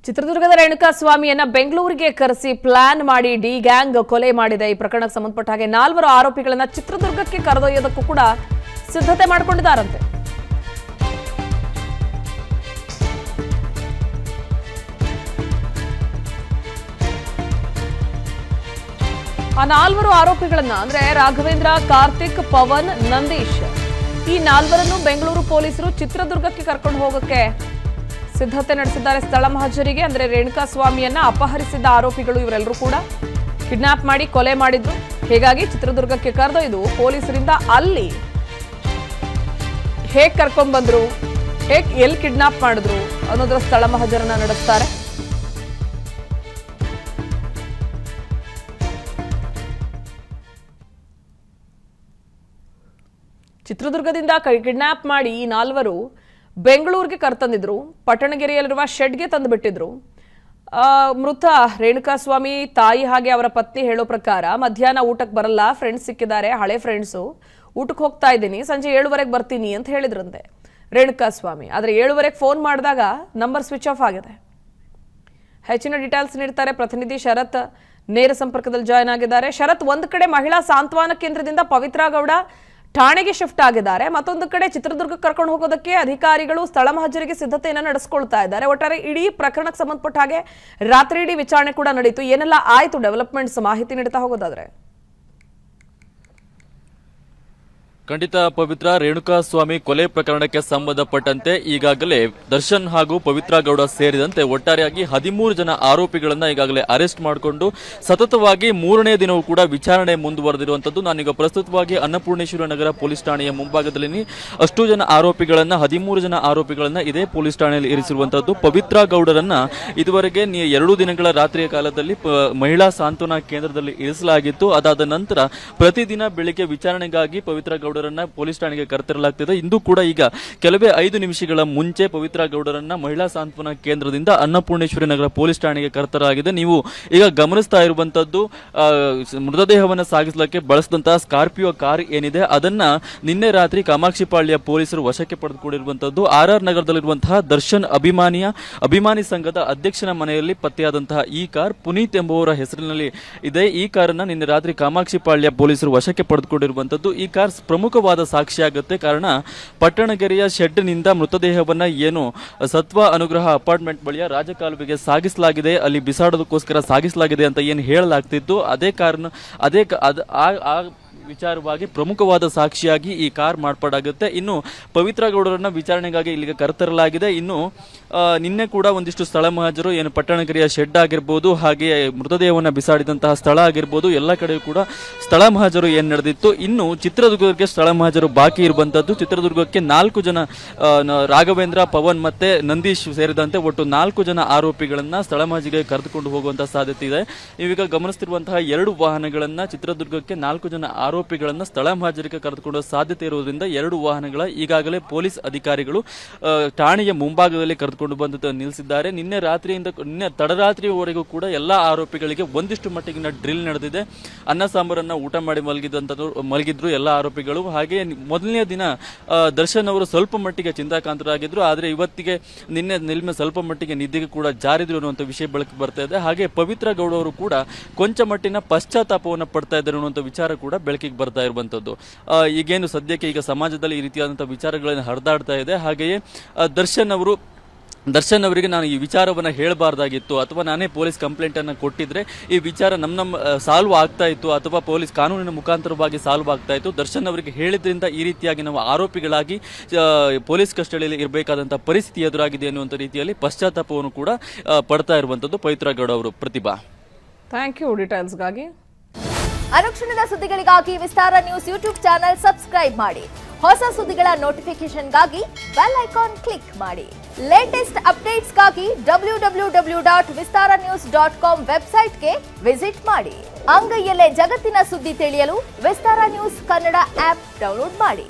ಚಿತ್ರದುರ್ಗದ ರೇಣುಕಾಸ್ವಾಮಿಯನ್ನ ಬೆಂಗಳೂರಿಗೆ ಕರೆಸಿ ಪ್ಲಾನ್ ಮಾಡಿ ಡಿ ಗ್ಯಾಂಗ್ ಕೊಲೆ ಮಾಡಿದೆ. ಈ ಪ್ರಕರಣಕ್ಕೆ ಸಂಬಂಧಪಟ್ಟ ಹಾಗೆ 4 ಆರೋಪಿಗಳನ್ನ ಚಿತ್ರದುರ್ಗಕ್ಕೆ ಕರೆದೊಯ್ಯೋದಕ್ಕೂ ಕೂಡ ಸಿದ್ಧತೆ ಮಾಡಿಕೊಂಡಿದ್ದಾರಂತೆ. ಆ 4 ಆರೋಪಿಗಳನ್ನ ಅಂದ್ರೆ ರಾಘವೇಂದ್ರ, ಕಾರ್ತಿಕ್, ಪವನ್, ನಂದೀಶ್ ಈ 4ರನ್ನು ಬೆಂಗಳೂರು ಪೊಲೀಸರು ಚಿತ್ರದುರ್ಗಕ್ಕೆ ಕರ್ಕೊಂಡು ಹೋಗಕ್ಕೆ ಸಿದ್ಧತೆ ನಡೆಸಿದ್ದಾರೆ. ಸ್ಥಳ ಮಹಜರಿಗೆ ಅಂದ್ರೆ ರೇಣುಕಾಸ್ವಾಮಿಯನ್ನ ಅಪಹರಿಸಿದ್ದ ಆರೋಪಿಗಳು ಇವರೆಲ್ಲರೂ ಕೂಡ ಕಿಡ್ನಾಪ್ ಮಾಡಿ ಕೊಲೆ ಮಾಡಿದ್ರು. ಹೀಗಾಗಿ ಚಿತ್ರದುರ್ಗಕ್ಕೆ ಕರೆದೊಯ್ದು ಪೊಲೀಸರಿಂದ ಅಲ್ಲಿ ಹೇಗ್ ಕರ್ಕೊಂಡ್ ಬಂದ್ರು, ಎಲ್ಲಿ ಕಿಡ್ನಾಪ್ ಮಾಡಿದ್ರು ಅನ್ನೋದ್ರ ಸ್ಥಳ ಮಹಜರನ್ನ ನಡೆಸ್ತಾರೆ. ಚಿತ್ರದುರ್ಗದಿಂದ ಕಿಡ್ನಾಪ್ ಮಾಡಿ ಈ 4 ಬೆಂಗಳೂರಿಗೆ ಕರ್ತಂದಿದ್ರು. ಪಟ್ಟಣಗೆರೆಯಲ್ಲಿರುವ ಶೆಡ್ಗೆ ತಂದು ಬಿಟ್ಟಿದ್ರು. ಮೃತ ರೇಣುಕಾಸ್ವಾಮಿ ತಾಯಿ ಹಾಗೆ ಅವರ ಪತ್ನಿ ಹೇಳೋ ಪ್ರಕಾರ ಮಧ್ಯಾಹ್ನ ಊಟಕ್ಕೆ ಬರಲ್ಲ, ಫ್ರೆಂಡ್ಸ್ ಸಿಕ್ಕಿದ್ದಾರೆ, ಹಳೆ ಫ್ರೆಂಡ್ಸು, ಊಟಕ್ಕೆ ಹೋಗ್ತಾ ಇದ್ದೀನಿ, ಸಂಜೆ 7:30ಗೆ ಬರ್ತೀನಿ ಅಂತ ಹೇಳಿದ್ರಂತೆ ರೇಣುಕಾಸ್ವಾಮಿ. ಆದರೆ 7:30ಗೆ ಫೋನ್ ಮಾಡಿದಾಗ ನಂಬರ್ ಸ್ವಿಚ್ ಆಫ್ ಆಗಿದೆ. ಹೆಚ್ಚಿನ ಡೀಟೇಲ್ಸ್ ನೀಡ್ತಾರೆ ಪ್ರತಿನಿಧಿ ಶರತ್, ನೇರ ಸಂಪರ್ಕದಲ್ಲಿ ಜಾಯ್ನ್ ಆಗಿದ್ದಾರೆ. ಶರತ್, ಒಂದು ಕಡೆ ಮಹಿಳಾ ಸಾಂತ್ವನ ಕೇಂದ್ರದಿಂದ ಪವಿತ್ರ ಗೌಡ ಠಾಣೆಗೆ ಶಿಫ್ಟ್ ಆಗಿದ್ದಾರೆ, ಮತ್ತೊಂದು ಕಡೆ ಚಿತ್ರದುರ್ಗಕ್ಕೆ ಕರ್ಕೊಂಡು ಹೋಗೋದಕ್ಕೆ ಅಧಿಕಾರಿಗಳು ಸ್ಥಳ ಮಹಜರಿಗೆ ಸಿದ್ಧತೆಯನ್ನು ನಡೆಸ್ಕೊಳ್ತಾ ಇದ್ದಾರೆ. ಒಟ್ಟಾರೆ ಇಡೀ ಪ್ರಕರಣಕ್ಕೆ ಸಂಬಂಧಪಟ್ಟ ಹಾಗೆ ರಾತ್ರಿ ಇಡೀ ವಿಚಾರಣೆ ಕೂಡ ನಡೀತು. ಏನೆಲ್ಲ ಆಯ್ತು ಡೆವಲಪ್ಮೆಂಟ್ಸ್ ಮಾಹಿತಿ ನೀಡ್ತಾ ಹೋಗೋದಾದ್ರೆ? ಖಂಡಿತ ಪವಿತ್ರ, ರೇಣುಕಾಸ್ವಾಮಿ ಕೊಲೆ ಪ್ರಕರಣಕ್ಕೆ ಸಂಬಂಧಪಟ್ಟಂತೆ ಈಗಾಗಲೇ ದರ್ಶನ್ ಹಾಗೂ ಪವಿತ್ರ ಗೌಡ ಸೇರಿದಂತೆ ಒಟ್ಟಾರೆಯಾಗಿ 13 ಜನ ಆರೋಪಿಗಳನ್ನ ಈಗಾಗಲೇ ಅರೆಸ್ಟ್ ಮಾಡಿಕೊಂಡು ಸತತವಾಗಿ 3ನೇ ದಿನವೂ ಕೂಡ ವಿಚಾರಣೆ ಮುಂದುವರೆದಿರುವಂತದ್ದು. ನಾನೀಗ ಪ್ರಸ್ತುತವಾಗಿ ಅನ್ನಪೂರ್ಣೇಶ್ವರ ನಗರ ಪೊಲೀಸ್ ಠಾಣೆಯ ಮುಂಭಾಗದಲ್ಲಿ ಅಷ್ಟು ಜನ ಆರೋಪಿಗಳನ್ನ 13 ಜನ ಆರೋಪಿಗಳನ್ನ ಇದೇ ಪೊಲೀಸ್ ಠಾಣೆಯಲ್ಲಿ ಇರಿಸಿರುವಂತದ್ದು. ಪವಿತ್ರ ಗೌಡರನ್ನ ಇದುವರೆಗೆ 2 ದಿನಗಳ ರಾತ್ರಿಯ ಕಾಲದಲ್ಲಿ ಮಹಿಳಾ ಸಾಂತ್ವನ ಕೇಂದ್ರದಲ್ಲಿ ಇರಿಸಲಾಗಿತ್ತು. ಅದಾದ ನಂತರ ಪ್ರತಿದಿನ ಬೆಳಿಗ್ಗೆ ವಿಚಾರಣೆಗಾಗಿ ಪವಿತ್ರ ಗೌಡ ಪೊಲೀಸ್ ಠಾಣೆಗೆ ಕರೆತರಲಾಗ್ತಿದೆ. ಇಂದು ಕೂಡ ಈಗ ಕೆಲವೇ 5 ನಿಮಿಷಗಳ ಮುಂಚೆ ಪವಿತ್ರ ಗೌಡರನ್ನ ಮಹಿಳಾ ಸಾಂತ್ವನ ಕೇಂದ್ರದಿಂದ ಅನ್ನಪೂರ್ಣೇಶ್ವರಿ ನಗರ ಪೊಲೀಸ್ ಠಾಣೆಗೆ ಕರೆತರಲಾಗಿದೆ. ನೀವು ಈಗ ಗಮನಿಸ್ತಾ ಇರುವಂತದ್ದು ಮೃತದೇಹವನ್ನು ಸಾಗಿಸಲಿಕ್ಕೆ ಬಳಸಿದಂತಹ ಸ್ಕಾರ್ಪಿಯೋ ಕಾರ್ ಏನಿದೆ ಅದನ್ನ ನಿನ್ನೆ ರಾತ್ರಿ ಕಾಮಾಕ್ಷಿಪಾಳ್ಯ ಪೊಲೀಸರು ವಶಕ್ಕೆ ಪಡೆದುಕೊಂಡಿರುವಂತದ್ದು. RR ನಗರದಲ್ಲಿರುವಂತಹ ದರ್ಶನ್ ಅಭಿಮಾನಿ ಸಂಘದ ಅಧ್ಯಕ್ಷನ ಮನೆಯಲ್ಲಿ ಪತ್ತೆಯಾದಂತಹ ಈ ಕಾರ್ ಪುನೀತ್ ಎಂಬುವರ ಹೆಸರಿನಲ್ಲಿ ಇದೆ. ಈ ಕಾರನ್ನ ನಿನ್ನೆ ರಾತ್ರಿ ಕಾಮಾಕ್ಷಿಪಾಳ್ಯ ಪೊಲೀಸರು ವಶಕ್ಕೆ ಪಡೆದುಕೊಂಡಿರುವಂತದ್ದು. ಈ ಕಾರ್ ಪ್ರಮುಖವಾದ ಸಾಕ್ಷಿಯಾಗುತ್ತೆ. ಕಾರಣ ಪಟ್ಟಣಗೆರೆಯ ಶೆಡ್ ನಿಂದ ಮೃತದೇಹವನ್ನ ಏನು ಸತ್ವ ಅನುಗ್ರಹ ಅಪಾರ್ಟ್ಮೆಂಟ್ ಬಳಿಯ ರಾಜಕಾಲುವೆಗೆ ಸಾಗಿಸಲಾಗಿದೆ, ಅಲ್ಲಿ ಬಿಸಾಡೋದಕ್ಕೋಸ್ಕರ ಸಾಗಿಸಲಾಗಿದೆ ಅಂತ ಏನು ಹೇಳಲಾಗ್ತಿತ್ತು, ಅದೇ ಕಾರಣ ವಿಚಾರವಾಗಿ ಪ್ರಮುಖವಾದ ಸಾಕ್ಷಿಯಾಗಿ ಈ ಕಾರ್ ಮಾರ್ಪಾಡಾಗುತ್ತೆ. ಇನ್ನು ಪವಿತ್ರ ಗೌಡರನ್ನ ವಿಚಾರಣೆಗಾಗಿ ಇಲ್ಲಿಗೆ ಕರೆತರಲಾಗಿದೆ. ಇನ್ನು ನಿನ್ನೆ ಕೂಡ ಒಂದಿಷ್ಟು ಸ್ಥಳ ಮಹಜರು ಏನು ಪಟ್ಟಣಗೆರೆಯ ಶೆಡ್ ಆಗಿರ್ಬೋದು, ಹಾಗೆ ಮೃತದೇಹವನ್ನು ಬಿಸಾಡಿದಂತಹ ಸ್ಥಳ ಆಗಿರ್ಬೋದು, ಎಲ್ಲ ಕಡೆಯೂ ಕೂಡ ಸ್ಥಳ ಮಹಜರು ಏನು ನಡೆದಿತ್ತು. ಇನ್ನು ಚಿತ್ರದುರ್ಗಕ್ಕೆ ಸ್ಥಳ ಮಹಜರು ಬಾಕಿ ಇರುವಂತದ್ದು. ಚಿತ್ರದುರ್ಗಕ್ಕೆ 4 ಜನ ರಾಘವೇಂದ್ರ, ಪವನ್ ಮತ್ತೆ ನಂದೀಶ್ ಸೇರಿದಂತೆ ಒಟ್ಟು 4 ಜನ ಆರೋಪಿಗಳನ್ನ ಸ್ಥಳ ಮಹಜರಿಗೆ ಕರೆದುಕೊಂಡು ಹೋಗುವಂತಹ ಸಾಧ್ಯತೆ ಇದೆ. ನೀವೀಗ ಗಮನಿಸುತ್ತಿರುವಂತಹ 2 ವಾಹನಗಳನ್ನ ಚಿತ್ರದುರ್ಗಕ್ಕೆ 4 ಜನ ಆರೋಪಿಗಳನ್ನ ಸ್ಥಳ ಮಹಜರಿಗೆ ಕರೆದುಕೊಳ್ಳುವ ಸಾಧ್ಯತೆ ಇರುವುದರಿಂದ 2 ವಾಹನಗಳ ಈಗಾಗಲೇ ಪೊಲೀಸ್ ಅಧಿಕಾರಿಗಳು ಠಾಣೆಯ ಮುಂಭಾಗದಲ್ಲಿ ಕರೆದುಕೊಂಡು ಬಂದು ನಿಲ್ಲಿಸಿದ್ದಾರೆ. ನಿನ್ನೆ ತಡರಾತ್ರಿಯವರೆಗೂ ಕೂಡ ಎಲ್ಲಾ ಆರೋಪಿಗಳಿಗೆ ಒಂದಿಷ್ಟು ಮಟ್ಟಿಗಿನ ಡ್ರಿಲ್ ನಡೆದಿದೆ. ಅನ್ನ ಸಾಂಬಾರನ್ನ ಊಟ ಮಾಡಿ ಮಲಗಿದ್ರು ಎಲ್ಲ ಆರೋಪಿಗಳು. ಹಾಗೆ ಮೊದಲನೇ ದಿನ ದರ್ಶನ್ ಅವರು ಸ್ವಲ್ಪ ಮಟ್ಟಿಗೆ ಚಿಂತಾಕಾಂತರಾಗಿದ್ರು. ಆದ್ರೆ ಇವತ್ತಿಗೆ ನಿನ್ನೆ ಸ್ವಲ್ಪ ಮಟ್ಟಿಗೆ ನಿದ್ದೆಗೆ ಕೂಡ ಜಾರಿದ್ರು ಅನ್ನುವಂಥ ವಿಷಯ ಬೆಳಕು ಬರ್ತಾ ಇದೆ. ಹಾಗೆ ಪವಿತ್ರ ಗೌಡ ಅವರು ಕೂಡ ಕೊಂಚ ಮಟ್ಟಿನ ಪಶ್ಚಾತ್ತಾಪವನ್ನು ಪಡ್ತಾ ಇದ್ದಾರೆ ಅನ್ನುವಂಥ ವಿಚಾರ ಕೂಡ ಬೆಳಕಿಗೆ ಬರ್ತಾ ಇರುವಂತದ್ದು. ಈಗೇನು ಸದ್ಯಕ್ಕೆ ಈಗ ಸಮಾಜದಲ್ಲಿ ಈ ರೀತಿಯಾದಂತಹ ವಿಚಾರಗಳನ್ನು ಹರಿದಾಡ್ತಾ ಇದೆ. ಹಾಗೆಯೇ ದರ್ಶನ್ ಅವರಿಗೆ ನಾನು ಈ ವಿಚಾರವನ್ನು ಹೇಳಬಾರ್ದಾಗಿತ್ತು, ಅಥವಾ ನಾನೇ ಪೊಲೀಸ್ ಕಂಪ್ಲೇಂಟ್ ಅನ್ನು ಕೊಟ್ಟಿದ್ರೆ ಈ ವಿಚಾರ ನಮ್ಮ ಸಾಲ್ವ್ ಆಗ್ತಾ ಇತ್ತು, ಅಥವಾ ಪೊಲೀಸ್ ಕಾನೂನಿನ ಮುಖಾಂತರವಾಗಿ ಸಾಲ್ವ್ ಆಗ್ತಾ ಇತ್ತು. ದರ್ಶನ್ ಅವರಿಗೆ ಹೇಳಿದ್ರಿಂದ ಈ ರೀತಿಯಾಗಿ ನಾವು ಆರೋಪಿಗಳಾಗಿ ಪೊಲೀಸ್ ಕಸ್ಟಡಿಯಲ್ಲಿ ಇರಬೇಕಾದಂತಹ ಪರಿಸ್ಥಿತಿ ಎದುರಾಗಿದೆ ಅನ್ನುವಂಥ ರೀತಿಯಲ್ಲಿ ಪಶ್ಚಾತ್ತಾಪವನ್ನು ಕೂಡ ಪಡ್ತಾ ಇರುವಂತದ್ದು ಪವಿತ್ರ ಗೌಡ ಅವರು. ಪ್ರತಿಭಾ, ಥ್ಯಾಂಕ್ ಯು ಡೀಟೇಲ್ಸ್ಗಾಗಿ. ಅನುಕ್ಷಣದ ಸುದ್ದಿಗಳಿಗಾಗಿ ವಿಸ್ತಾರ ನ್ಯೂಸ್ ಯೂಟ್ಯೂಬ್ ಚಾನೆಲ್ ಸಬ್ಸ್ಕ್ರೈಬ್ ಮಾಡಿ. ಹೊಸ ಸುದ್ದಿಗಳ ನೋಟಿಫಿಕೇಶನ್ಗಾಗಿ ಬೆಲ್ ಐಕಾನ್ ಕ್ಲಿಕ್ ಮಾಡಿ. ಲೇಟೆಸ್ಟ್ ಅಪ್ಡೇಟ್ಸ್ಗಾಗಿ www.vistaranews.com ವೆಬ್ಸೈಟ್ಗೆ ವಿಸಿಟ್ ಮಾಡಿ. ಅಂಗೈಯಲ್ಲೇ ಜಗತ್ತಿನ ಸುದ್ದಿ ತಿಳಿಯಲು ವಿಸ್ತಾರ ನ್ಯೂಸ್ ಕನ್ನಡ ಆಪ್ ಡೌನ್ಲೋಡ್ ಮಾಡಿ.